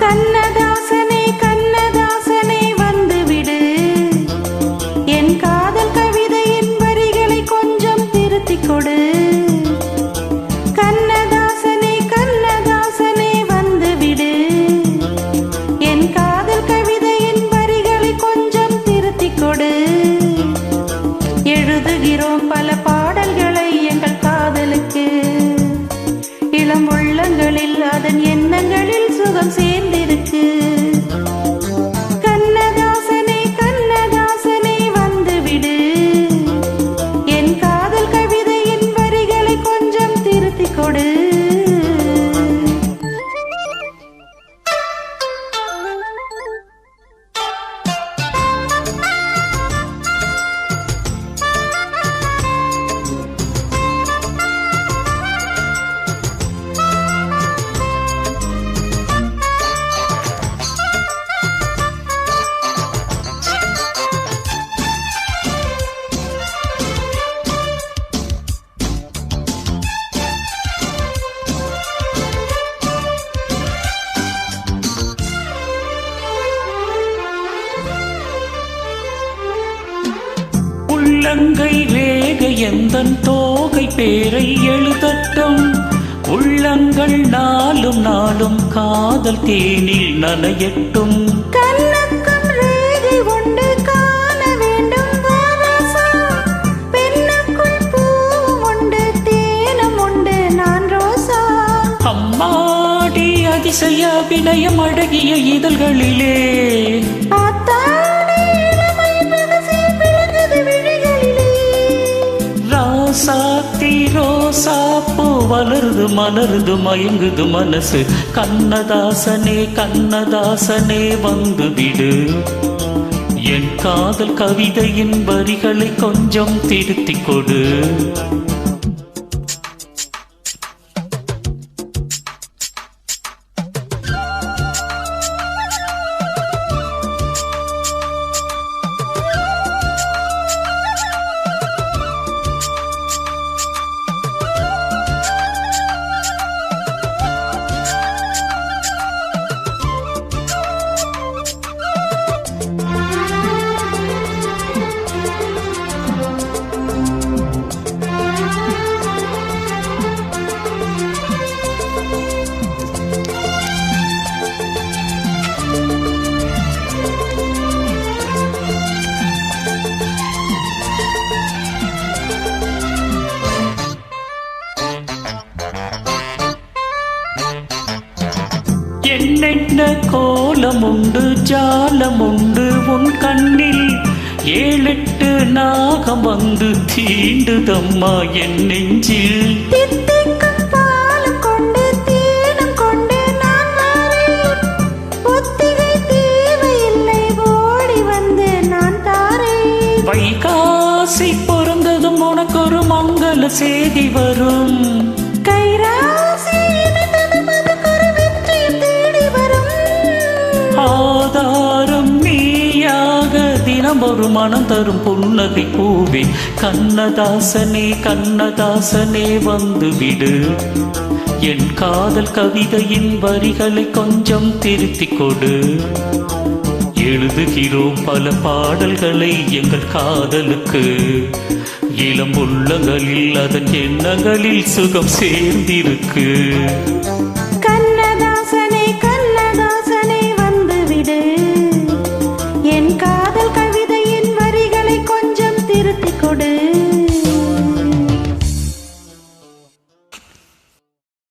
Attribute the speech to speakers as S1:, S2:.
S1: கண்ணதாசனே கண்ணதாசனே வந்துவிடு, என் காதல் கவிதையின் வரிகளை கொஞ்சம் திருத்திக் கொடு. கண்ணதாசனே கண்ணதாசனே வந்துவிடு, என் காதல் கவிதையின் வரிகளை கொஞ்சம் திருத்திக் கொடு. எழுதுகிறோம் பல பாடல்களை எங்கள் காதலுக்கு, இளம் உள்ளங்களில் அதன் எண்ணங்களில் சுகம் சேர்ந்திருக்கு. கண்ணதாசனே கண்ணதாசனே வந்துவிடு, என் காதல் கவிதையின் வரிகளை கொஞ்சம் திருத்திக் கொடு.
S2: உள்ளங்கை ரேகை எந்தன் தோகை பேரை எழுதட்டும். உள்ளங்கள் நாளும் நாளும் காதல் தேனில் நனையட்டும்.
S1: கண்ணுக்கும் ரேகை உண்டு காண வேண்டும் வாராசா, பெண்ணுக்குள் பூவும் உண்டு தேனும் உண்டு நான் ரோசா.
S2: அம்மாடி அதிசய வினயம் அழகிய இதழ்களிலே, ராசாத்தி ரோசாப்பூ வளருது மலருது மயங்குது மனசு. கண்ணதாசனே கண்ணதாசனே வந்துவிடு, என் காதல் கவிதையின் வரிகளை கொஞ்சம் திருத்திக் கொடு. என்னென்ன கோலம் உண்டு ஜாலம் உண்டு உன் கண்ணில், 7-8 நாகம் வந்து தீண்டுதம்மா என் நெஞ்சில்.
S1: தித்திக்கும் பாலும் கொண்டு தேனும் கொண்டு நான் வாரேன், ஒத்திகை தேவையில்லை ஓடி வந்து நான் தாரேன்.
S2: வைகாசி பொருந்ததும் உனக்கு ஒரு மங்கள செய்தி வரும்.
S1: கைராசி இணைந்ததும் அதுக்கு ஒரு வெற்றியும் தேடி வரும்.
S2: ஆதாரம் நீயாக தினம் ஒரு மனம் தரும் புன்னகை பூவே. கண்ணதாசனே கண்ணதாசனே வந்துவிடு, என் காதல் கவிதையின் வரிகளை கொஞ்சம் திருத்திக் கொடு. எழுதுகிறோம் பல பாடல்களை எங்கள் காதலுக்கு, இளம் உள்ளங்களில் அதன் எண்ணங்களில் சுகம் சேர்ந்திருக்கு.